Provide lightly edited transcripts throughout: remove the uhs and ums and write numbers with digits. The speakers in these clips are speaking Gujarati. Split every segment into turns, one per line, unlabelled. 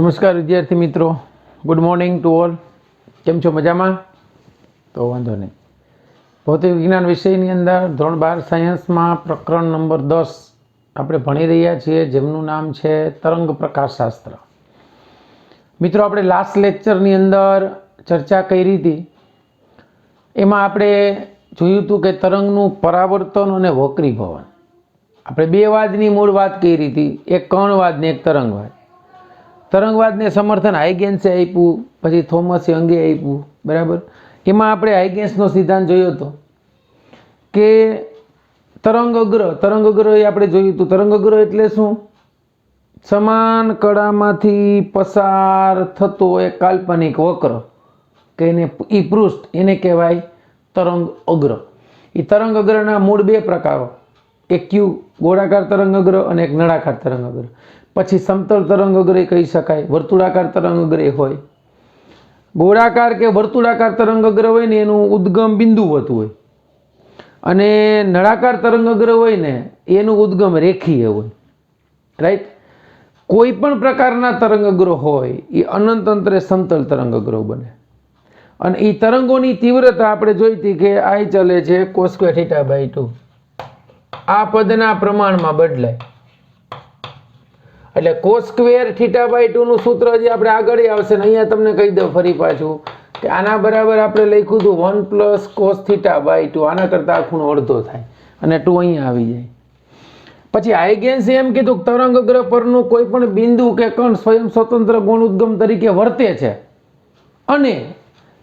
નમસ્કાર વિદ્યાર્થી મિત્રો, ગુડ મોર્નિંગ ટુ ઓલ. કેમ છો? મજામાં? તો વાંધો નહીં. ભૌતિક વિજ્ઞાન વિષયની અંદર ધોરણ 12 સાયન્સમાં પ્રકરણ નંબર 10 આપણે ભણી રહ્યા છીએ, જેમનું નામ છે તરંગ પ્રકાશશાસ્ત્ર. મિત્રો, આપણે લાસ્ટ લેક્ચરની અંદર ચર્ચા કરી હતી. એમાં આપણે જોયું હતું કે તરંગનું પરાવર્તન અને વક્રીભવન. આપણે બે વાદની મૂળ વાત કરી હતી, એક કણવાદ ને એક તરંગવાદ. તરંગવાદને સમર્થન હાઇગેન્સે આપ્યું, પછી થોમસે અંગે આપ્યું, બરાબર. એમાં આપણે હાઇગેન્સનો સિદ્ધાંત જોયો હતો કે તરંગ અગ્ર એ આપણે જોયું હતું. તરંગ અગ્ર એટલે શું? સમાન કળામાંથી પસાર થતો એક કાલ્પનિક વક્ર કે એને ઈ પૃષ્ઠ, એને કહેવાય તરંગ અગ્ર. એ તરંગ અગ્રના મૂળ બે પ્રકારો, એક ક્યુ ગોળાકાર તરંગ અગ્ર અને એક નળાકાર તરંગ અગ્ર. પછી સમતલ તરંગ અગ્ર કહી શકાય, વર્તુળાકાર તરંગ અગ્ર હોય. ગોળાકાર કે વર્તુળાકાર તરંગ અગ્ર હોય ને એનું ઉદ્ગમ બિંદુવત હોય, અને નળાકાર તરંગ અગ્ર હોય ને એનું ઉદ્ગમ રેખીય હોય. રાઈટ? કોઈ પણ પ્રકારના તરંગ અગ્રો હોય એ અનંત અંતરે સમતલ તરંગ અગ્રો બને. અને એ તરંગોની તીવ્રતા આપણે જોઈ હતી કે આઈ ચાલે છે cos² θ/2. આ પદના પ્રમાણમાં બદલાય. એટલે cos² θ/2 નું સૂત્ર જે આપણે આગળ આવશે ને, અહીંયા તમને કહી દઉં ફરી પાછું કે આના બરાબર આપણે લખ્યું હતું 1 + cos θ/2. આના કરતાં આ ખૂણો અડધો થાય અને 2 અહીંયા આવી જાય. પછી હાઇગેન્સે એમ કીધું કે તરંગ અગ્ર પરનું કોઈ પણ બિંદુ કે કણ સ્વયં સ્વતંત્ર ગૌણ ઉદ્ગમ તરીકે વર્તે છે અને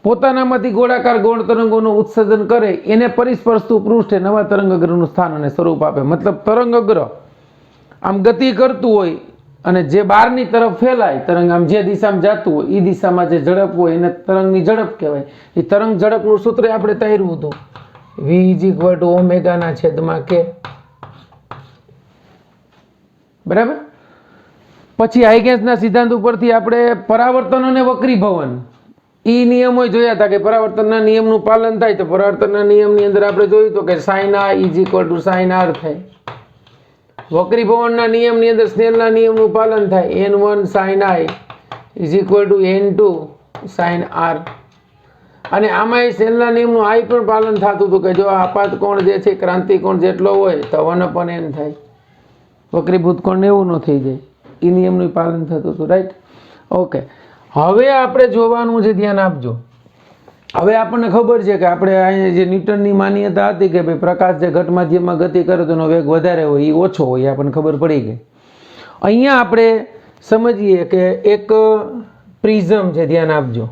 પોતાનામાંથી ગોળાકાર ગૌણ તરંગોનું ઉત્સર્જન કરે, એને પરિસ્પર્શતું પૃષ્ઠે નવા તરંગ અગ્રનું સ્થાન અને સ્વરૂપ આપે. મતલબ તરંગ અગ્ર આમ ગતિ કરતું હોય અને જે બહારની તરફ ફેલાય તરંગ, આમ જે દિશામાં જતું હોય એ દિશામાં જે ઝડપ હોય એને તરંગની ઝડપ કહેવાય. એ તરંગ ઝડપનું સૂત્ર આપણે તાર્યું હતું, v = ω/k. બરાબર. પછી હાઇગેન્સના સિદ્ધાંત ઉપરથી આપણે પરાવર્તન અને વક્રીભવન એ નિયમો જોયા હતા કે પરાવર્તનના નિયમનું પાલન થાય. તો પરાવર્તનના નિયમની અંદર આપણે જોયું હતું કે sin I = sin R થાય. વક્રીભવનના નિયમની અંદર સ્નેલના નિયમનું પાલન થાય, n1 sin I = n2 sin R. અને આમાં સ્નેલના નિયમનું I પણ પાલન થતું હતું કે જો આપાત કોણ જે છે ક્રાંતિ કોણ જેટલો હોય તો 1/n થાય, વક્રીભૂત કોણ એવું ન થઈ જાય. એ નિયમનું પાલન થતું હતું. રાઈટ? ઓકે. હવે આપણે જોવાનું છે, ધ્યાન આપજો. હવે આપણને ખબર છે કે આપણે અહીંયા જે ન્યૂટનની માન્યતા હતી કે ભાઈ પ્રકાશ જે ઘટ માધ્યમમાં ગતિ કરે તો એનો વેગ વધારે હોય, એ ઓછો હોય, એ આપણને ખબર પડી ગઈ. અહીંયા આપણે સમજીએ કે એક પ્રિઝમ છે, ધ્યાન આપજો.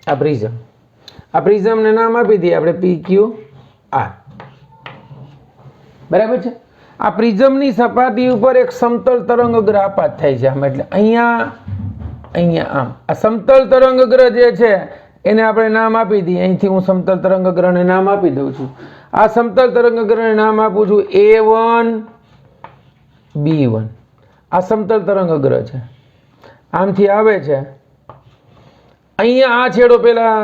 આ પ્રિઝમને નામ આપી દઈએ આપણે PQR. બરાબર છે. આ પ્રિઝમની સપાટી ઉપર એક સમતલ તરંગ અગ્ર આપાત થાય છે આમ, એટલે અહીંયા આમ. આ સમતલ તરંગ અગ્ર જે છે એને આપણે નામ આપી દઈએ. અહીંથી હું સમતલ તરંગ અગ્રને નામ આપી દઉં છું. આ સમતલ તરંગ અગ્રને નામ આપું છું A1 B1. આ સમતલ તરંગ અગ્ર છે, આમથી આવે છે. અહીંયા આ છેડો પેલા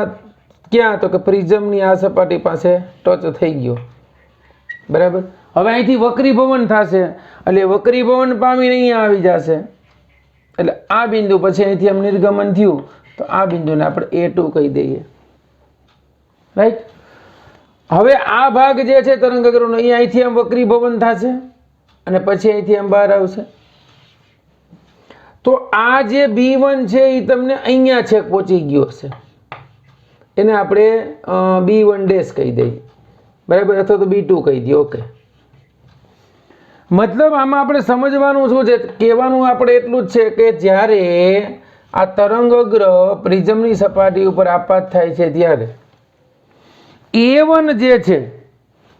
ક્યાં, તો કે પ્રિઝમની આ સપાટી પાસે ટચ થઈ ગયો. બરાબર. હવે અહીંથી વક્રીભવન થશે, એટલે વક્રીભવન પામીને અહીંયા આવી જશે. એટલે આ બિંદુ પછી અહીંથી આમ નિર્ગમન થયું તો આ બિંદુને આપણે A2 કહી દઈએ. રાઈટ? હવે આ ભાગ જે છે તરંગ અગ્રનો, અહીંથી આમ વક્રીભવન થશે અને પછી અહીંથી આમ બહાર આવશે. તો આ જે B1 છે એ તમને અહીંયા છેક પહોંચી ગયો હશે, એને આપણે B1' કહી દઈએ. બરાબર? અથવા તો B2 કહી દઈએ. ઓકે. મતલબ આમાં આપણે સમજવાનું શું છે, કહેવાનું આપણે એટલું જ છે કે જ્યારે આ તરંગ અગ્ર પ્રિઝમની સપાટી ઉપર આપાત થાય છે ત્યારે A1 જે છે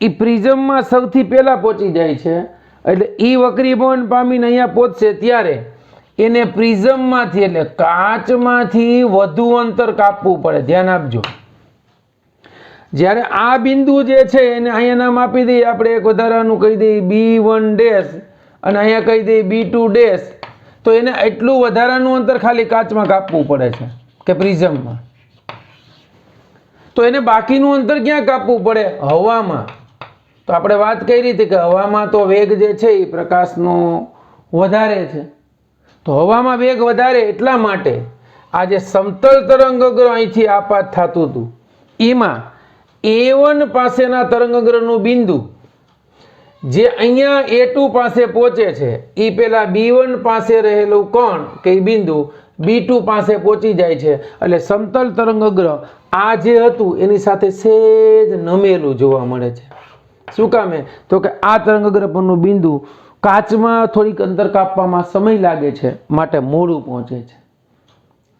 એ પ્રિઝમમાં સૌથી પહેલા પહોંચી જાય છે. એટલે એ વક્રીભવન પામીને અહીંયા પહોંચશે ત્યારે એને પ્રિઝમમાંથી એટલે કાચમાંથી વધુ અંતર કાપવું પડે. ધ્યાન આપજો. જ્યારે આ બિંદુ જે છે એને અહીંયા નામ આપી દઈએ આપણે, એક વધારાનું કહી દઈએ B1' અને અહીંયા કહી દઈએ B2'. તો એને એટલું વધારાનું અંતર ખાલી કાચમાં કાપવું પડે છે કે પ્રિઝમમાં. તો એને બાકીનું અંતર ક્યાં કાપવું પડે? હવામાં. તો આપણે વાત કરી હતી કે હવામાં તો વેગ જે છે એ પ્રકાશનો વધારે છે. તો હવામાં વેગ વધારે એટલા માટે આ જે સમતલ તરંગગ્ર અહીંથી આપાત થતું હતું એમાં A1 પાસેના તરંગગ્રહનું બિંદુ જે અહીંયા A2 પાસે પહોંચે છે એ પેલા B1 પાસે રહેલું કોણ કે બિંદુ B2 પાસે પહોંચી જાય છે. એટલે સમતલ તરંગગ્રહ આ જે હતું એની સાથે સહેજ નમેલું જોવા મળે છે. શું કામે? તો કે આ તરંગગ્રહ પરનું બિંદુ કાચમાં થોડીક અંતર કાપવામાં સમય લાગે છે માટે મોડું પહોંચે છે.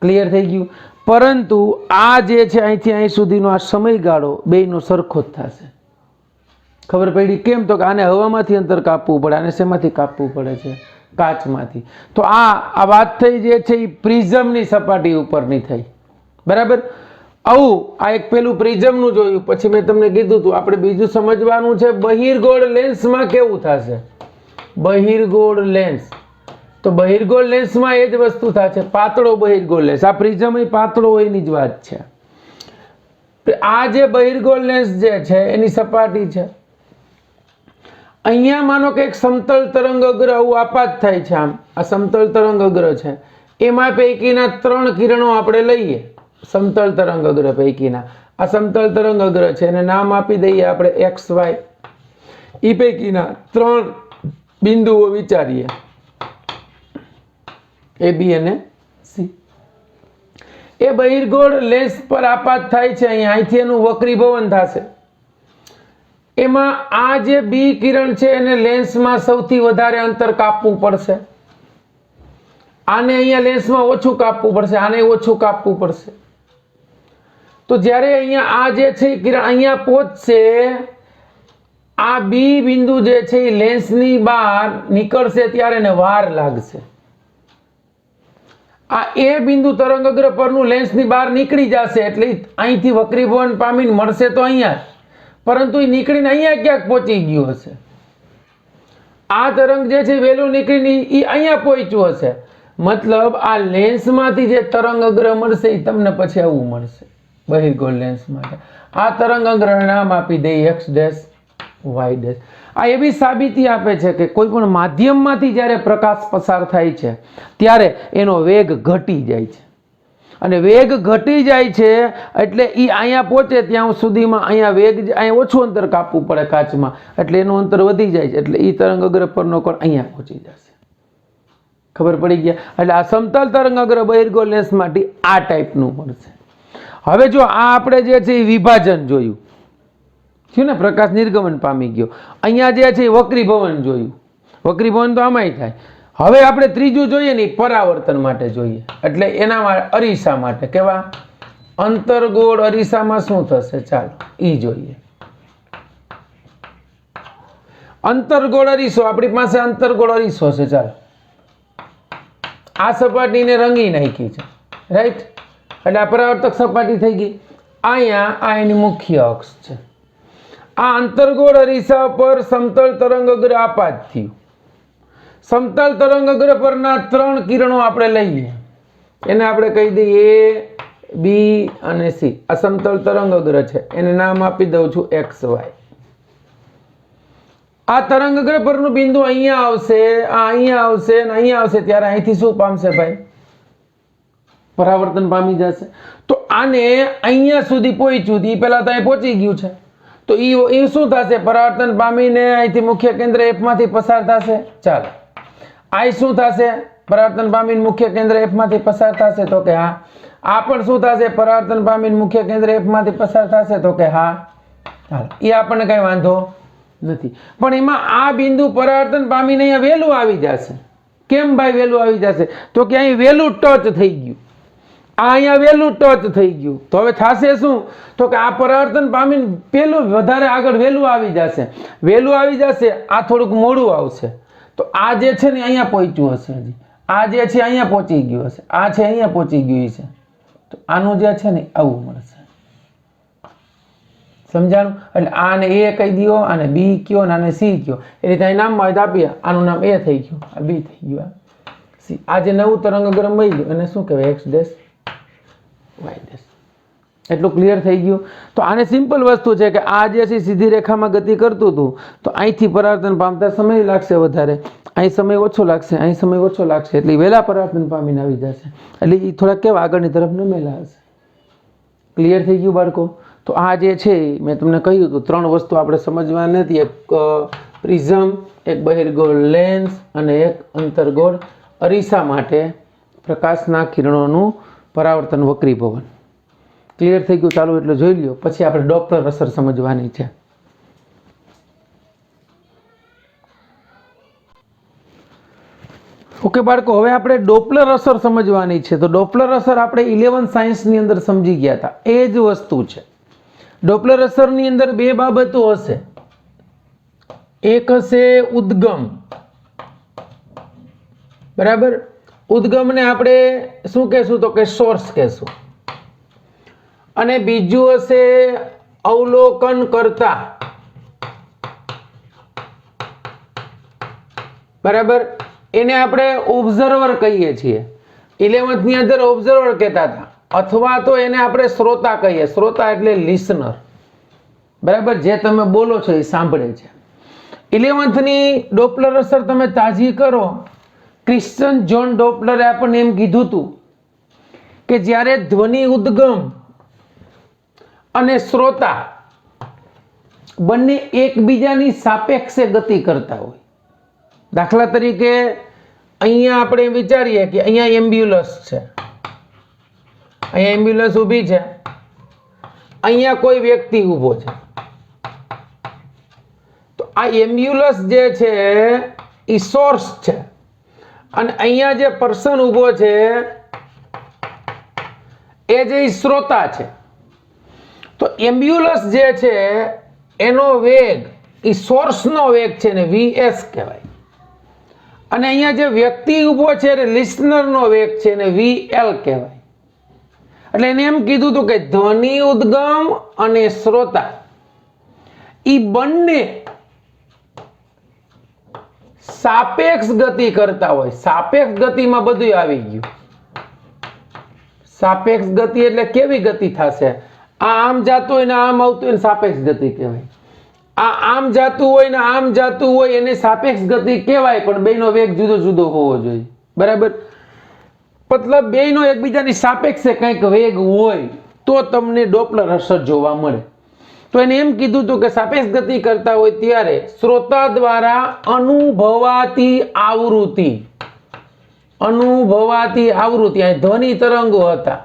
ક્લિયર થઈ ગયું? પરંતુ આ જે છે અહીંથી અહીં સુધીનો આ સમયગાળો બેયનો સરખો જ થશે. ખબર પડી કેમ? તો કે આને હવામાંથી અંતર કાપવું પડે, આને શેમાંથી કાપવું પડે છે? કાચમાંથી. તો આ વાત થઈ જે છે એ પ્રિઝમની સપાટી ઉપરની થઈ. બરાબર? આવું આ એક પેલું પ્રિઝમનું જોયું. પછી મેં તમને કીધું હતું આપણે બીજું સમજવાનું છે બહિર્ગોળ લેન્સમાં કેવું થશે. બહિર્ગોળ લેન્સ, તો બહિર્ગોળ લેન્સમાં એ જ વસ્તુ થશે, પાતળો બહિર્ગોળ લેન્સ. આ પ્રિઝમ પાતળો હોય એની જ વાત છે. આ જે બહિર્ગોળ લેન્સ જે છે એની સપાટી છે. અહીંયા માનો કે એક સમતલ તરંગગ્રહ આવું આપાત થાય છે. આમ આ સમતલ તરંગગ્રહ છે એમાં પૈકીના 3 કિરણો આપણે લઈએ. સમતલ તરંગગ્રહ પૈકીના આ સમતલ તરંગગ્રહ છે એને નામ આપી દઈએ આપણે XY. એ પૈકીના 3 બિંદુઓ વિચારીએ, A, B અને C. એ બહિર્ગોળ લેન્સ પર આપાત થાય છે. અહીંથી એનું વક્રીભવન થશે. એમાં આ જે B કિરણ છે એને લેન્સમાં સૌથી વધારે અંતર કાપવું પડશે. આને અહીંયા લેન્સમાં ઓછું કાપવું પડશે, આને ઓછું કાપવું પડશે. તો જ્યારે અહીંયા આ જે છે કિરણ અહીંયા પહોંચશે, આ B બિંદુ જે છે એ લેન્સની બહાર નીકળશે ત્યારે એને વાર લાગશે. આ A બિંદુ તરંગગ્રહ પરનું લેન્સની બહાર નીકળી જશે એટલે અહીંથી વક્રીભવન પામીને મળશે તો અહીંયા, પરંતુ એ નીકળીને અહીંયા ક્યાંક પહોંચી ગયું હશે. આ તરંગ જે છે વહેલું નીકળીને એ અહીંયા પહોંચ્યું હશે. મતલબ આ લેન્સમાંથી જે તરંગગ્રહ મળશે એ તમને પછી આવું મળશે બહિર્ગોળ લેન્સ માટે. આ તરંગગ્રહ નામ આપી દઈએ X ડેશ Y ડેશ. આ એવી સાબિતી આપે છે કે કોઈ પણ માધ્યમમાંથી જ્યારે પ્રકાશ પસાર થાય છે ત્યારે એનો વેગ ઘટી જાય છે. અને વેગ ઘટી જાય છે એટલે એ અહીંયા પહોંચે ત્યાં સુધીમાં અહીંયા વેગ અહીંયા ઓછું અંતર કાપવું પડે કાચમાં, એટલે એનું અંતર વધી જાય છે એટલે એ તરંગગ્રહ પરનો કોણ અહીંયા પહોંચી જશે. ખબર પડી ગયા? એટલે આ સમતલ તરંગગ્રહ બહિર્ગોળ લેન્સ માટે આ ટાઈપનું મળશે. હવે જો આ આપણે જે છે એ વિભાજન જોયું થયું ને, પ્રકાશ નિર્ગમન પામી ગયો. અહીંયા જે છે એ વક્રીભવન જોયું. વક્રીભવન તો આમાંય થાય. હવે આપણે ત્રીજું જોઈએ ને પરાવર્તન માટે જોઈએ. એટલે એના અરીસા માટે કેવા અંતર્ગોળ અરીસામાં શું થશે ચાલો ઈ જોઈએ. અંતર્ગોળ અરીસો આપણી પાસે અંતર્ગોળ અરીસો છે. ચાલો આ સપાટીને રંગી નાખી છે, રાઈટ? એટલે આ પરાવર્તક સપાટી થઈ ગઈ. અહીંયા આ એની મુખ્ય અક્ષ છે. આ અંતર્ગોળ અરીસા પર સમતલ તરંગગ્રહ આપાત થયું. સમતલ તરંગગ્રહ પરના 3 કિરણો આપણે લઈએ, એને આપણે કહી દઈએ A, B અને C. આ સમતલ તરંગગ્રહ છે એને નામ આપી દઉં છું XY. આ તરંગગ્રહ પરનું બિંદુ અહીંયા આવશે, આ અહીંયા આવશે અને અહીંયા આવશે ત્યારે અહીંથી શું પામશે ભાઈ? પરાવર્તન પામી જશે. તો આને અહીંયા સુધી પહોંચ્યું એ પહેલા તો અહીં પહોંચી ગયું છે તો એ શું થશે? પરાવર્તન પામીને અહીંથી મુખ્ય કેન્દ્ર F માંથી પસાર થશે. ચાલો આ શું થશે? પરાવર્તન પામીને મુખ્ય કેન્દ્ર F માંથી પસાર થશે તો કે હા. આ પણ શું થશે? પરાવર્તન પામીને મુખ્ય કેન્દ્ર F માંથી પસાર થશે તો કે હા. ચાલો એ આપણને કઈ વાંધો નથી. પણ એમાં આ બિંદુ પરાવર્તન પામીને અહીંયા વહેલું આવી જશે. કેમ ભાઈ વહેલું આવી જશે? તો કે અહીં વહેલું ટચ થઈ ગયું, આ અહીંયા વહેલું ટચ થઈ ગયું. તો હવે થશે શું? તો કે આ પરાવર્તન પામીને પેલું વધારે આગળ વહેલું આવી જશે. વહેલું આવી જશે, આ થોડુંક મોડું આવશે. તો આ જે છે ને અહીંયા પહોંચ્યું હશે, હજી આ જે છે અહીંયા પહોંચી ગયું હશે, આ છે અહીંયા પહોંચી ગયું છે. તો આનું જે છે ને આવું મળશે. સમજાણું? એટલે આને A કહી દો, આને B કયો, આને C કયો. એ રીતે અહીં નામમાં આપીએ. આનું નામ A થઈ ગયું, આ B થઈ ગયું, આ C. આ જે નવું તરંગગ્રહ મળ્યું એને શું કહેવાય? X dash Y dash. એટલું ક્લિયર થઈ ગયું? તો આને સિમ્પલ વસ્તુ છે કે આ જે છે સીધી રેખામાં ગતિ કરતું હતું તો અહીંથી પરાવર્તન પામતા સમય લાગશે વધારે, અહીં સમય ઓછો લાગશે, અહીં સમય ઓછો લાગશે, એટલે વહેલા પરાવર્તન પામીને આવી જશે. એટલે એ થોડા કેવા આગળની તરફ નમેલા હશે. ક્લિયર થઈ ગયું બાળકો? તો આ જે છે મેં તમને કહ્યું હતું 3 વસ્તુ આપણે સમજવાની હતી. એક પ્રિઝમ, એક બહિર્ગોળ લેન્સ અને એક અંતર્ગોળ અરીસા માટે પ્રકાશના કિરણોનું પરાવર્તન વક્રીભવન. ક્લિયર થઈ ગયું? ચાલો એટલે જોઈ લ્યો. પછી આપણે ડોપલર અસર સમજવાની છે. ઓકે બાળકો, હવે આપણે ડોપલર અસર સમજવાની છે. તો ડોપલર અસર આપણે 11 સાયન્સની અંદર સમજી ગયા હતા. એ જ વસ્તુ છે. ડોપલર અસરની અંદર 2 બાબતો હશે. એક હશે ઉદ્ગમ, બરાબર. ઉદ્ગમને આપણે શું કહેશું? તો કે સોર્સ કહેશું. અને બીજું હશે અવલોકન કરતા, બરાબર. એને આપણે ઓબ્ઝર્વર કહીએ છીએ. 11th ની અંદર ઓબ્ઝર્વર કહેતા હતા, અથવા તો એને આપણે શ્રોતા કહીએ. શ્રોતા એટલે લિસનર, બરાબર. જે તમે બોલો છો એ સાંભળે છે. 11th ની ડોપલર અસર તમે તાજી કરો. ક્રિશ્ચન જ્હોન ડોપલરે આપણને એમ કીધું હતું કે જ્યારે ધ્વનિ ઉદ્ગમ અને શ્રોતા બંને એકબીજાની સાપેક્ષે ગતિ કરતા હોય. દાખલા તરીકે અહીંયા આપણે વિચારીએ કે અહીંયા એમ્બ્યુલન્સ છે, અહીંયા એમ્બ્યુલન્સ ઊભી છે, અહીંયા કોઈ વ્યક્તિ ઊભો છે. તો આ એમ્બ્યુલન્સ જે છે એ સોર્સ છે અને અહીંયા જે પર્સન ઊભો છે એ જે શ્રોતા છે. તો એમ્બ્યુલન્સ જે છે એનો વેગ એ સોર્સનો વેગ છે ને vs કહેવાય. અને અહીંયા જે વ્યક્તિ ઊભો છે એ લિસનરનો વેગ છે ને vl કહેવાય. એટલે એને એમ કીધું હતું કે ધ્વનિ ઉદ્ગમ અને શ્રોતા ઈ બંને સાપેક્ષ ગતિ કરતા હોય. સાપેક્ષ ગતિમાં બધું આવી ગયું. સાપેક્ષ ગતિ એટલે કેવી ગતિ થશે? આ આમ જાતું હોય ને આમ આવતું હોય ને સાપેક્ષ ગતિ કહેવાય. આ આમ જાતું હોય ને આમ જાતું હોય એને સાપેક્ષ ગતિ કહેવાય, પણ બેનો વેગ જુદો જુદો હોવો જોઈએ, બરાબર. મતલબ બેનો એકબીજાની સાપેક્ષે કંઈક વેગ હોય તો તમને ડોપલર અસર જોવા મળે. તો એને એમ કીધું હતું કે સાપેક્ષ ગતિ કરતા હોય ત્યારે શ્રોતા દ્વારા અનુભવાતી આવૃત્તિ, અનુભવાતી આવૃત્તિ, અહીં ધ્વનિ તરંગો હતા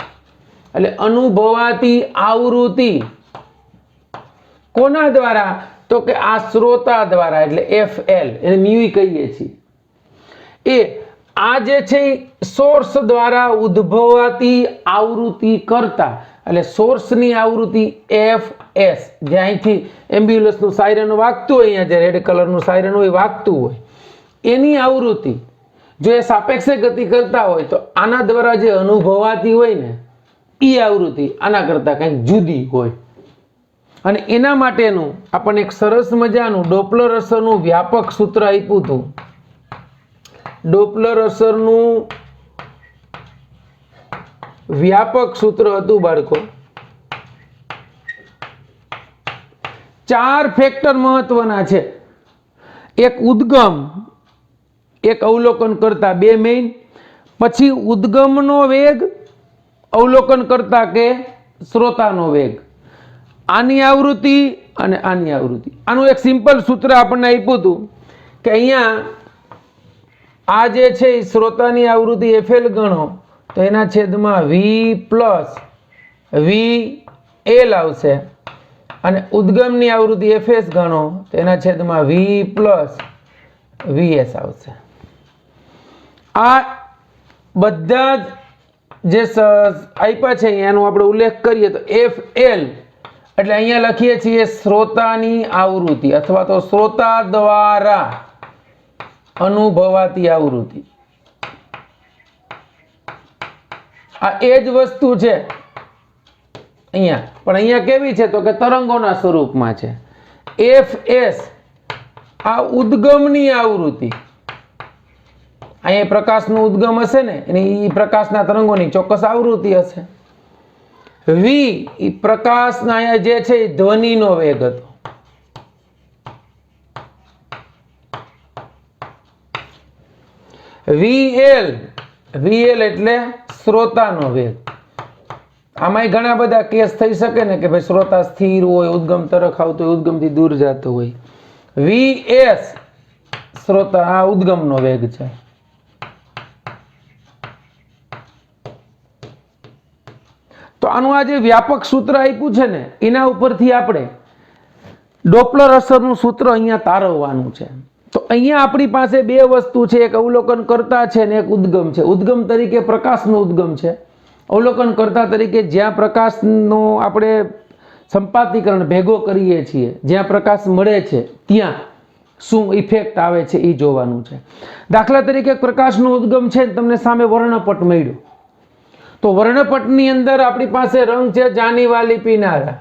એટલે અનુભવાતી આવૃત્તિ કોના દ્વારા? તો કે આ શ્રોતા દ્વારા, એટલે fl, એને મ્યુ કહીએ છીએ. એ આ જે છે સોર્સ દ્વારા ઉદ્ભવાતી આવૃત્તિ કરતા, એટલે સોર્સની આવૃત્તિ fs, જે અહીંથી એમ્બ્યુલન્સનું સાયરન વાગતું હોય, અહીંયા જે રેડ કલરનું સાયરન હોય વાગતું હોય, એની આવૃત્તિ જો એ સાપેક્ષે ગતિ કરતા હોય તો આના દ્વારા જે અનુભવાતી હોય ને એ આવૃત્તિ આના કરતાં કંઈક જુદી હોય. અને એના માટેનું આપણને એક સરસ મજાનું ડોપલર અસરનું વ્યાપક સૂત્ર આપ્યું હતું. ડોપલર અસરનું વ્યાપક સૂત્ર હતું બાળકો. 4 ફેક્ટર મહત્વના છે. એક ઉદ્ગમ, એક અવલોકન કરતા, 2 મેઇન. પછી ઉદ્ગમનો વેગ, અવલોકન કરતા કે શ્રોતાનો વેગ, આની આવૃત્તિ અને આની આવૃત્તિ. આનું એક સિમ્પલ સૂત્ર આપણને આપ્યું હતું કે અહીંયા આ જે છે એ શ્રોતાની આવૃત્તિ fl ગણો તો એના છેદમાં v પ્લસ vl આવશે, અને ઉદ્ગમની આવૃત્તિ fs ગણો તો એના છેદમાં v પ્લસ vs આવશે. આ બધા જે આપ્યા છે એનો આપણે ઉલ્લેખ કરીએ તો fl એટલે અહીંયા લખીએ છીએ શ્રોતાની આવૃત્તિ અથવા તો શ્રોતા દ્વારા અનુભવાતી આવૃત્તિ. આ એ જ વસ્તુ છે અહીંયા, પણ અહીંયા કેવી છે તો કે તરંગોના સ્વરૂપમાં છે. fs આ ઉદ્ગમની આવૃત્તિ, અહીંયા પ્રકાશનું ઉદ્ગમ હશે ને એની પ્રકાશના તરંગોની ચોક્કસ આવૃત્તિ હશે. v એ પ્રકાશના અહીંયા જે છે એ ધ્વનિનો વેગ હતો. VL એટલે શ્રોતાનો વેગ. આમાંય ઘણા બધા કેસ થઈ શકે ને કે ભાઈ શ્રોતા સ્થિર હોય, ઉદ્ગમ તરફ આવતો હોય, ઉદ્ગમથી દૂર જતો હોય. VS શ્રોતા આ ઉદ્ગમનો વેગ છે. તો આનું આ જે વ્યાપક સૂત્ર આપ્યું છે ને એના ઉપરથી આપણે ડોપલર અસરનું સૂત્ર અહીંયા તારવવાનું છે. તો અહીંયા આપણી પાસે બે વસ્તુ છે, એક અવલોકન કરતા છે ને એક ઉદ્ગમ છે. ઉદ્ગમ તરીકે પ્રકાશનો ઉદ્ગમ છે, અવલોકન કરતા તરીકે જ્યાં પ્રકાશનો આપણે સંપાતીકરણ ભેગો કરીએ છીએ, જ્યાં પ્રકાશ મળે છે ત્યાં શું ઇફેક્ટ આવે છે એ જોવાનું છે. દાખલા તરીકે પ્રકાશનો ઉદ્ગમ છે, તમને સામે વર્ણપટ મળ્યો, તો વર્ણપટની અંદર આપણી પાસે રંગ છે જાની વાલી પીનારા.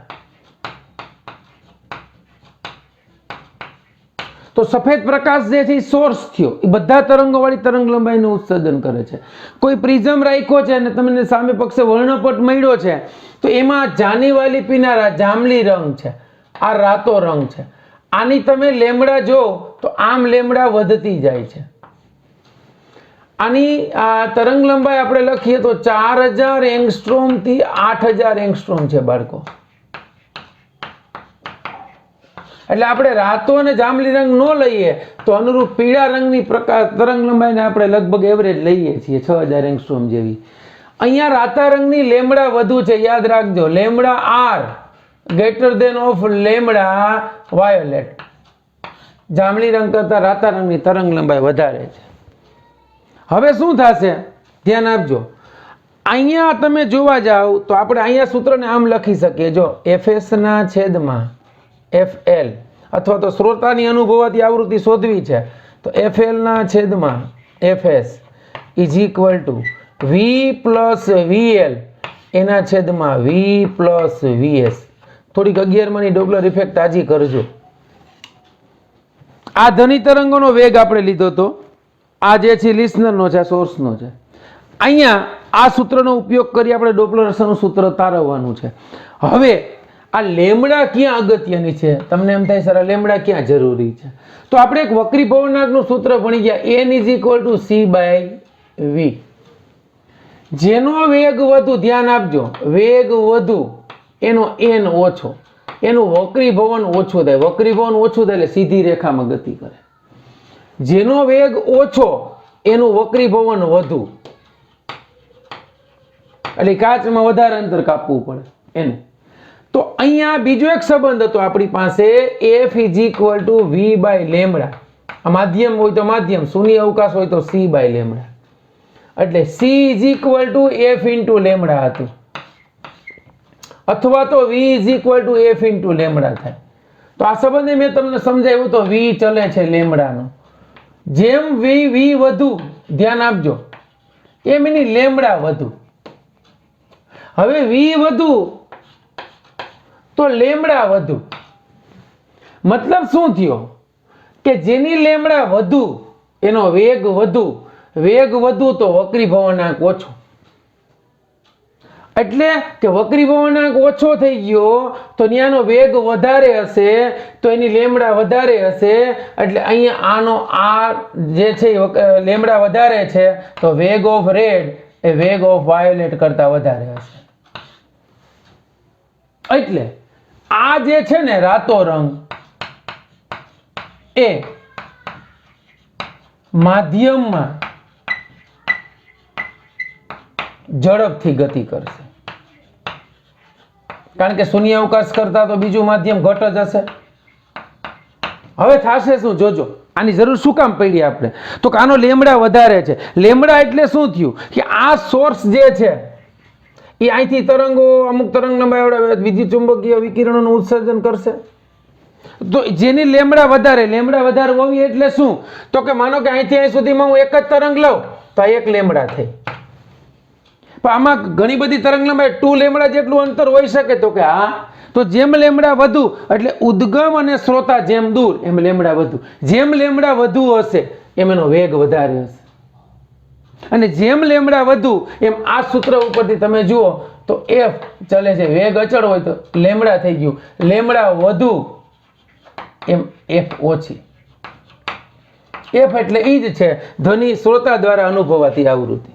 તો સફેદ પ્રકાશ જે છે એ સોર્સ થયો, એ બધા તરંગોવાળી તરંગ લંબાઈનું ઉત્સર્જન કરે છે. કોઈ પ્રિઝમ રાખ્યો છે અને તમને સામે પક્ષે વર્ણપટ મળ્યો છે, તો એમાં જાની વાલી પીનારા જાંબલી રંગ છે, આ રાતો રંગ છે. આની તમે લેમડા જો તો આમ લેમડા વધતી જાય છે. આની આ તરંગ લંબાઈ આપણે લખીએ તો 4000 એંગસ્ટ્રોમ થી 8000 એંગસ્ટ્રોમ છે બાળકો. એટલે આપણે રાતો અને જાંબલી રંગ ન લઈએ તો અનુરૂપ પીળા રંગની તરંગ લંબાઈને આપણે લગભગ એવરેજ લઈએ છીએ 6000 એંગસ્ટ્રોમ જેવી. અહીંયા રાતા રંગની લેમડા વધુ છે, યાદ રાખજો. Lambda R greater than of lambda violet. જાંબલી રંગ કરતા રાતા રંગની તરંગ લંબાઈ વધારે છે. હવે શું થશે ધ્યાન આપજો. અહીંયા તમે જોવા જાઓ તો આપણે અહીંયા સૂત્રને આમ લખી શકીએ, જો FS ના છેદમાં FL, અથવા તો શ્રોતાની અનુભવાતી આવૃત્તિ શોધવી છે તો FL ના છેદમાં FS is equal two V plus VL એના છેદમાં V પ્લસ VS. થોડીક 11માની ડોપલર ઇફેક્ટ તાજી કરજો. આ ધ્વનિ તરંગોનો વેગ આપણે લીધો તો આ જે છે લિસનરનો છે, સોર્સનો છે. અહીંયા આ સૂત્રનો ઉપયોગ કરી આપણે ડોપલર અસરનું સૂત્ર તારવવાનું છે. હવે આ લેમડા ક્યાં અગત્યની છે? તમને એમ થાય સર આ લેમડા ક્યાં જરૂરી છે? તો આપણે એક વક્રી ભવનાકનું સૂત્ર ભણી ગયા, n = c/v. જેનો વેગ વધુ, ધ્યાન આપજો, વેગ વધુ એનો n ઓછો, એનું વક્રી ભવન ઓછું થાય. વક્રી ભવન ઓછું થાય એટલે સીધી રેખામાં ગતિ કરે. જેનો વેગ ઓછો એનું વક્રી ભવન વધુ, એટલે કાચમાં વધારે અંતર કાપવું પડે એને. તો અહીંયા બીજો એક સંબંધ હતો આપણી પાસે, F = v/λ. આ માધ્યમ હોય તો માધ્યમ, શૂન્ય અવકાશ હોય તો c/λ. એટલે c = f × λ હતું, અથવા તો v = f × λ થાય. તો આ સંબંધે મેં તમને સમજાવ્યું તો v ચલે છે લેમડાનો. જેમ v વધુ, ધ્યાન આપજો, એમ એની લેમડા વધુ. હવે v વધુ તો લેમડા વધુ. મતલબ શું થયો કે જેની લેમડા વધુ એનો વેગ વધુ, વેગ વધુ તો વક્રી ભવનાંક ઓછો. એટલે કે વક્રી ભવનાંક ઓછો થઈ ગયો તો ત્યાંનો વેગ વધારે હશે તો એની લેમડા વધારે હશે. એટલે અહીંયા આનો આ જે છે લેમડા વધારે છે તો વેગ ઓફ રેડ એ વેગ ઓફ વાયોલેટ કરતા વધારે હશે. એટલે આ જે છે ને રાતો રંગ એ માધ્યમમાં ઝડપથી ગતિ કરશે, કારણ કે શૂન્ય અવકાશ કરતા તો બીજું માધ્યમ ઘટ જ હશે. હવે થશે શું જોજો, આની જરૂર શું કામ પડી આપણે? તો આનો લેમડા વધારે છે. લેમડા એટલે શું થયું કે આ સોર્સ જે છે એ અહીંથી તરંગો, અમુક તરંગ લંબાઈ વિદ્યુત ચુંબકીય વિકિરણોનું ઉત્સર્જન કરશે. તો જેની લેમડા વધારે હોવી એટલે શું? તો કે માનો કે અહીંથી અહીં સુધીમાં હું એક જ તરંગ લઉં તો આ એક લેમડા થઈ. પણ આમાં ઘણી બધી તરંગ લંબાઈ 2 લેમડા જેટલું અંતર હોઈ શકે. તો કે હા, તો જેમ લેમડા વધુ એટલે ઉદ્ગમ અને શ્રોતા જેમ દૂર એમ લેમડા વધુ. જેમ લેમડા વધુ હશે એમ એનો વેગ વધારે હશે. અને જેમ લેમડા વધુ એમ આ સૂત્ર ઉપરથી તમે જુઓ તો f ચલે છે, વેગ અચળ હોય તો લેમડા થઈ ગયું, લેમડા વધુ એમ f ઓછી. એફ એટલે ઈ જ છે, ધ્વનિ શ્રોતા દ્વારા અનુભવાતી આવૃત્તિ.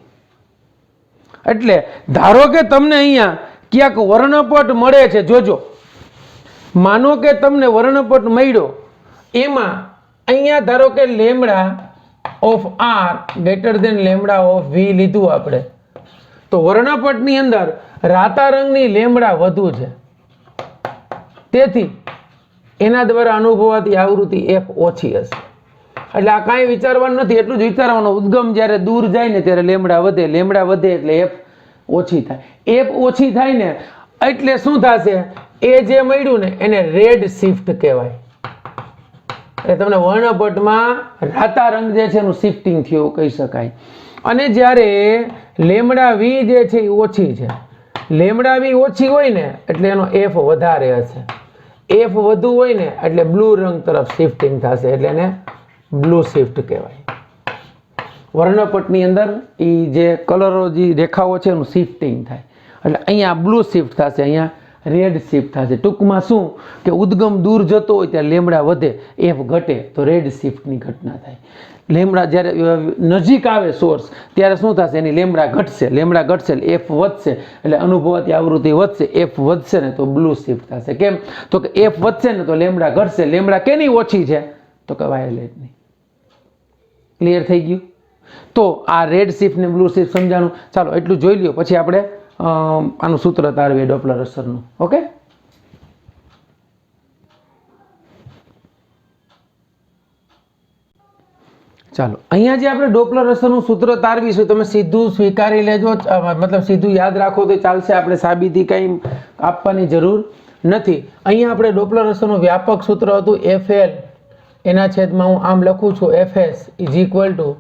એટલે ધારો કે તમને અહીંયા ક્યાંક વર્ણપટ મળે છે, જોજો, માનો કે તમને વર્ણપટ મળ્યો, એમાં અહીંયા ધારો કે lambda of R greater than lambda of V લીધું આપણે, તો વર્ણપટની અંદર રાતા રંગની લેમડા વધુ છે, તેથી એના દ્વારા અનુભવાતી આવૃત્તિ એફ ઓછી હશે. એટલે આ કાંઈ વિચારવાનું નથી, એટલું જ વિચારવાનું, ઉદ્ગમ જ્યારે દૂર જાય ને ત્યારે લેમડા વધે, લેમડા વધે એટલે એફ ઓછી થાય. એફ ઓછી થાય ને એટલે શું થશે, એ જે મળ્યું ને એને રેડ શિફ્ટ કહેવાય. એટલે તમને વર્ણપટમાં રાતા રંગ જે છે એનું શિફ્ટિંગ થયું કહી શકાય. અને જ્યારે લેમડા વી જે છે એ ઓછી છે, લેમડા વી ઓછી હોય ને એટલે એનો એફ વધારે હશે, એફ વધુ હોય ને એટલે બ્લુ રંગ તરફ શિફ્ટિંગ થશે, એટલે એને બ્લુ શિફ્ટ કહેવાય. વર્ણપટની અંદર એ જે કલરો જે રેખાઓ છે એનું શિફ્ટિંગ થાય, એટલે અહીંયા બ્લુ શિફ્ટ થશે, અહીંયા રેડ શિફ્ટ થશે. ટૂંકમાં શું કે ઉદ્ગમ દૂર જતો હોય ત્યારે લેમડા વધે, એફ ઘટે તો રેડ શિફ્ટની ઘટના થાય. લેમડા જ્યારે નજીક આવે સોર્સ ત્યારે શું થશે, એની લેમડા ઘટશે, લેમડા ઘટશે એટલે એફ વધશે, એટલે અનુભવાતી આવૃત્તિ વધશે, એફ વધશે ને તો બ્લુ શિફ્ટ થશે. કેમ તો કે એફ વધશે ને તો લેમડા ઘટશે, લેમડા કેની ઓછી છે તો કે વાયોલેટની. ક્લિયર થઈ ગયું? તો આ રેડ શિફ્ટ ને બ્લુ શિફ્ટ સમજાણું. ચાલો એટલું જોઈ લ્યો, પછી આપણે આનું સૂત્ર તારવીએ ડોપલર અસરનું. ઓકે, ચાલો અહીંયા જે આપણે ડોપલર અસરનું સૂત્ર તારવીશું, તમે સીધું સ્વીકારી લેજો, મતલબ સીધું યાદ રાખો તો ચાલશે, આપણે સાબિતી કંઈ આપવાની જરૂર નથી. અહીંયા આપણે ડોપલર અસરનું વ્યાપક સૂત્ર હતું FL, એના છેદમાં હું આમ લખું છું FS is equal two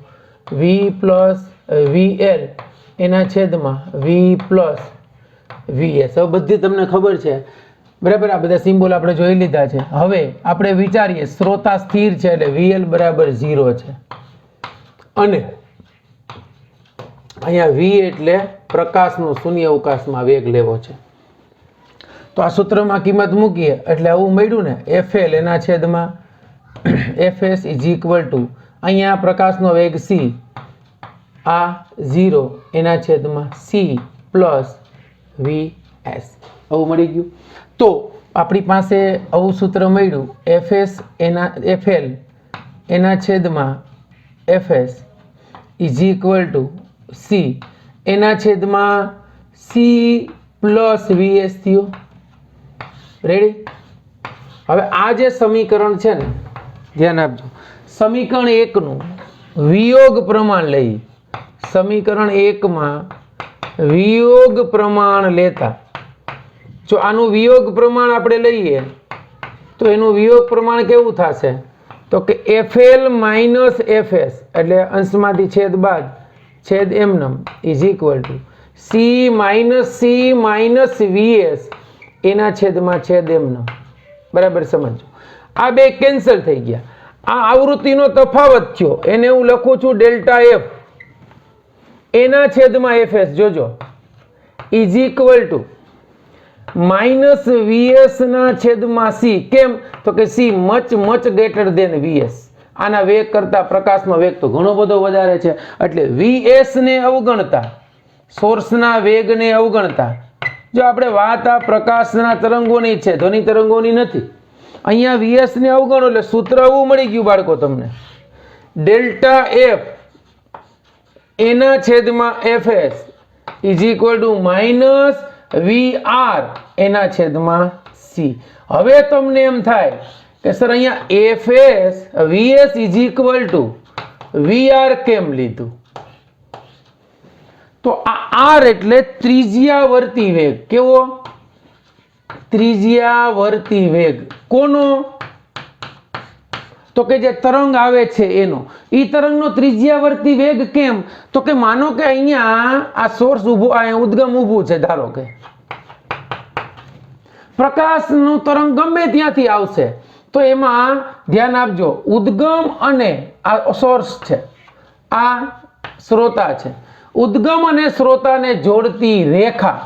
V plus VL એના છેદમાં V પ્લસ VS. હવે બધી તમને ખબર છે બરાબર, આ બધા સિમ્બોલ આપણે જોઈ લીધા છે. હવે આપણે વિચારીએ, શ્રોતા સ્થિર છે એટલે VL બરાબર 0 છે, અને અહીંયા V એટલે પ્રકાશનો શૂન્ય અવકાશમાં વેગ લેવો છે. તો આ સૂત્રમાં કિંમત મૂકીએ એટલે આવું મળ્યું ને, FL એના છેદમાં FS ઇઝ ઇક્વલ ટુ અહીંયા પ્રકાશનો વેગ c, આ 0 એના છેદમાં c પ્લસ VS. આવું મળી ગયું. તો આપણી પાસે આવું સૂત્ર મળ્યું, FL એના છેદમાં FS is equal to c એના છેદમાં c પ્લસ VS થયું. રેડી? હવે આ જે સમીકરણ છે ને, ધ્યાન આપજો, સમીકરણ 1 નું વિયોગ પ્રમાણ લઈ, સમીકરણ 1 માં વિયોગ પ્રમાણ લેતા, જો આનું વિયોગ પ્રમાણ આપણે લઈએ તો એનું વિયોગ પ્રમાણ કેવું થશે, તો કે FL માઇનસ FS એટલે અંશમાંથી છેદ બાદ છેદ એમનમ is equal to C minus VS એના છેદમાં છેદ એમનમ. બરાબર સમજો? આ બે કેન્સલ થઈ ગયા, આ આવૃત્તિનો તફાવત થયો, એને હું લખું છું ડેલ્ટા F એના છેદમાં FS, જોજો, is equal to minus VS ના છેદમાં C. કેમ તો કે C much greater than VS. આના વેગ કરતા પ્રકાશનો વેગ તો ઘણો બધો વધારે છે, એટલે VS ને અવગણતા, સોર્સના વેગને અવગણતા, જો આપણે વાત આ પ્રકાશના તરંગોની છે, ધ્વનિ તરંગોની નથી, અહીંયા VS ને અવગણો એટલે સૂત્ર એવું મળી ગયું બાળકો તમને, ડેલ્ટા F એના છેદમાં FS is equal to minus VR એના છેદમાં C. હવે તમને એમ થાય કે સર અહીંયા VS is equal two VR કેમ લીધું? તો આ R એટલે ત્રિજ્યાવર્તી વેગ. કેવો? ત્રિજ્યાવર્તી વેગ. કોનો? તો કે જે તરંગ આવે છે એનો. ઈ તરંગનો ત્રિજ્યાવર્તી વેગ કેમ? તો કે માનો કે અહીંયા આ સોર્સ ઊભો, આ ઉદ્ગમ ઊભું છે, ધારો કે પ્રકાશનું તરંગ ગમે ત્યાંથી આવશે, તો એમાં ધ્યાન આપજો, ઉદ્ગમ અને આ સોર્સ છે, આ શ્રોતા છે, ઉદ્ગમ અને શ્રોતાને જોડતી રેખા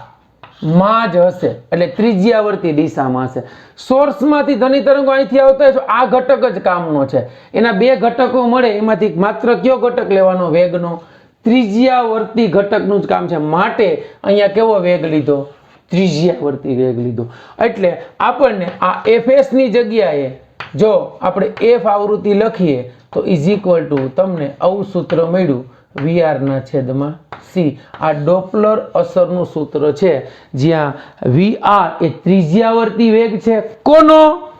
માં જ હશે, એટલે ત્રિજ્યાવર્તી દિશામાં હશે. સોર્સમાંથી ધ્વનિ તરંગો અહીંથી આવતા હોય તો આ ઘટક જ કામનો છે. એના બે ઘટકો મળે એમાંથી માત્ર કયો ઘટક લેવાનો? વેગનો. ત્રિજ્યાવર્તી ઘટકનું જ કામ છે, માટે અહીંયા કેવો વેગ લીધો? ત્રિજ્યાવર્તી વેગ લીધો. એટલે આપણને આ fs ની જગ્યાએ જો આપણે f આવૃત્તિ લખીએ તો ઇઝ ઇક્વલ ટુ તમને આવું સૂત્ર મળ્યું, VR ના છેદમાં C. આ ડોપલર અસરનું સૂત્ર છે, જ્યાં VR એ ત્રિજ્યાવર્તી વેગ છે. કોનો?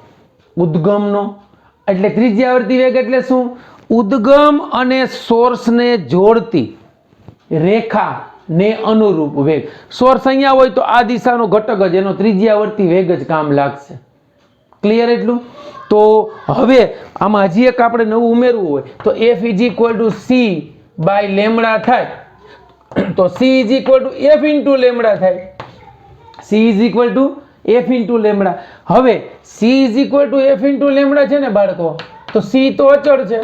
ઉદ્ગમનો. એટલે ત્રિજ્યાવર્તી વેગ એટલે શું? ઉદ્ગમ અને સોર્સને જોડતી રેખા ને અનુરૂપ વેગ. સોર્સ અહીંયા હોય તો આ દિશાનો ઘટક જ એનો ત્રિજ્યાવર્તી વેગ જ કામ લાગશે. ક્લિયર એટલું? તો હવે આમાં હજી એક આપણે નવું ઉમેરવું હોય તો f is equal to c by lambda થાય, તો c is equal to f into lambda થાય. c is equal to f into lambda. હવે c is equal to f into lambda છે ને બાળકો, તો c તો અચળ છે.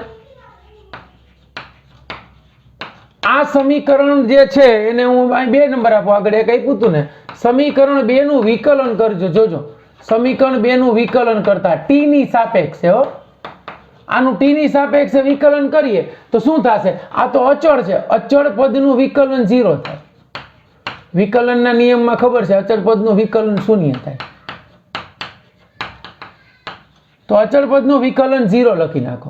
આ સમીકરણ જે છે એને હું 2 નંબર આપો, આગળ એક આપ્યું હતું ને, સમીકરણ 2 નું વિકલન કરજો. જોજો સમીકરણ 2 નું વિકલન કરતા t ની સાપેક્ષે, હો આનું t ની સાપેક્ષે વિકલન કરીએ તો શું થશે? આ તો અચળ છે, અચળ પદનું વિકલન 0 થાય. વિકલનના નિયમમાં ખબર છે અચળ પદનું વિકલન શૂન્ય થાય. તો અચળ પદનું વિકલન 0 લખી નાખો.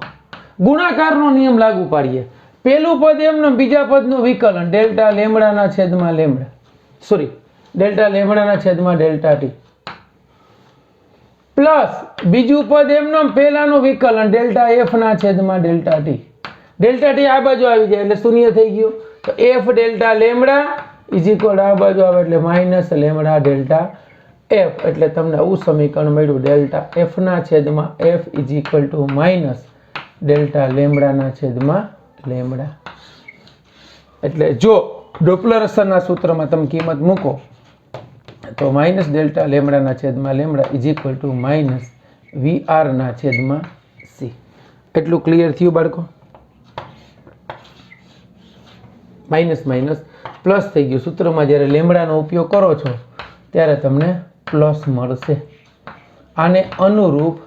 ગુણાકારનો નિયમ લાગુ પાડીએ. પહેલું પદ એમને બીજા પદનું વિકલન ડેલ્ટા લેમડાના છેદમાં લેમડા, સોરી ડેલ્ટા લેમડાના છેદમાં ડેલ્ટા ટી, પ્લસ બીજું પદ એમને પહેલાનું વિકલન ડેલ્ટા એફ ના છેદમાં ડેલ્ટા ટી. ડેલ્ટા ટી આ બાજુ આવી જાય એટલે શૂન્ય થઈ ગયું. તો F delta lambda is equal આ બાજુ આવે એટલે માઇનસ લેમડા ડેલ્ટા એફ. એટલે તમને આવું સમીકરણ મળ્યું, ડેલ્ટા એફ ના છેદમાં F is equal to minus delta લેમડાના છેદમાં લેમડા. એટલે જો ડોપલર અસરના સૂત્રમાં તમે કિંમત મૂકો તો માઇનસ ડેલ્ટા લેમડાના છેદમાં lambda is equal to minus VR ના છેદમાં C. એટલું ક્લિયર થયું બાળકો? માઇનસ માઇનસ પ્લસ થઈ ગયું. સૂત્રમાં જ્યારે લેમડાનો ઉપયોગ કરો છો ત્યારે તમને પ્લસ મળશે. આને અનુરૂપ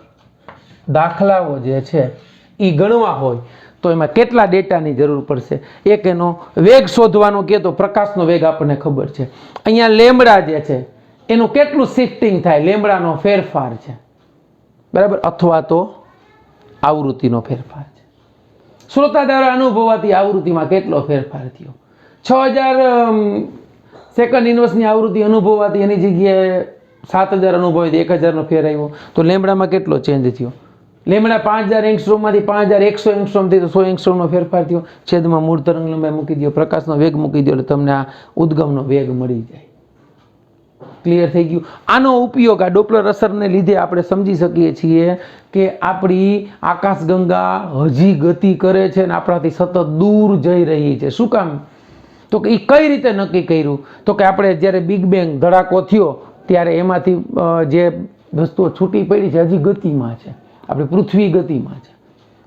દાખલાઓ જે છે એ ગણવા હોય તો એમાં કેટલા ડેટાની જરૂર પડશે? એક એનો વેગ શોધવાનો કે તો પ્રકાશનો વેગ આપણને ખબર છે. અહીંયા લેમડા જે છે એનું કેટલું શિફ્ટિંગ થાય? લેમડાનો ફેરફાર છે, બરાબર, અથવા તો આવૃત્તિનો ફેરફાર છે. શ્રોતા દ્વારા અનુભવાતી આવૃત્તિમાં કેટલો ફેરફાર થયો? 6000 સેકન્ડ ઇન્વર્સની આવૃત્તિ અનુભવાતી એની જગ્યાએ 7000 અનુભવાતી 1000નો ફેર આવ્યો, તો લેમડામાં કેટલો ચેન્જ થયો? લેમડા 5000 એંગસ્ટ્રોમમાંથી 5100 એંગસ્ટ્રોમથી તો 100 એંગસ્ટ્રોમનો ફેરફાર થયો. છેદમાં મૂળ તરંગ લંબાઈ મૂકી દો, પ્રકાશનો વેગ મૂકી દો, એટલે તમને આ ઉદ્ગમનો વેગ મળી જાય. ક્લિયર થઈ ગયું? આનો ઉપયોગ આ ડોપલર અસરને લીધે આપણે સમજી શકીએ છીએ કે આપણી આકાશગંગા હજી ગતિ કરે છે અને આપણાથી સતત દૂર જઈ રહી છે. શું કામ? તો કે એ કઈ રીતે નક્કી કર્યું? તો કે આપણે જ્યારે બિગ બેંગ ધડાકો થયો ત્યારે એમાંથી જે વસ્તુઓ છૂટી પડી છે હજી ગતિમાં છે. આપણી પૃથ્વી ગતિમાં છે,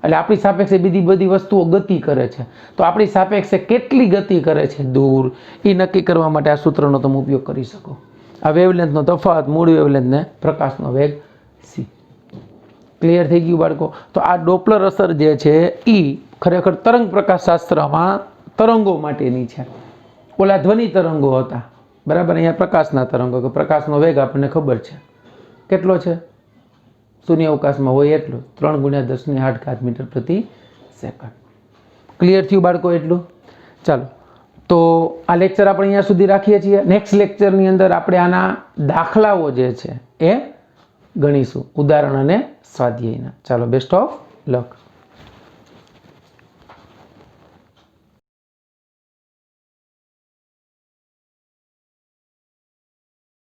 એટલે આપણી સાપેક્ષે બીજી બધી વસ્તુઓ ગતિ કરે છે. તો આપણી સાપેક્ષે કેટલી ગતિ કરે છે દૂર, એ નક્કી કરવા માટે આ સૂત્રનો તમે ઉપયોગ કરી શકો. આ વેવલેન્થનો તફાવત, મૂળ વેવલેન્થને પ્રકાશનો વેગ c. ક્લિયર થઈ ગયું બાળકો? તો આ ડોપલર અસર જે છે એ ખરેખર તરંગ પ્રકાશશાસ્ત્રમાં તરંગો માટેની છે. ઓલા ધ્વનિ તરંગો હતા, બરાબર. અહીંયા પ્રકાશના તરંગો, કે પ્રકાશનો વેગ આપણને ખબર છે કેટલો છે, શૂન્ય અવકાશમાં હોય એટલું 3 × 10⁸ મીટર પ્રતિ સેકન્ડ. ક્લિયર થયું બાળકો? એટલું. ચાલો, તો આ લેક્ચર આપણે અહીંયા સુધી રાખીએ છીએ. નેક્સ્ટ લેક્ચરની અંદર આપણે આના દાખલાઓ જે છે એ ગણીશું, ઉદાહરણ અને સ્વાધ્યાયના. ચાલો, બેસ્ટ ઓફ લક.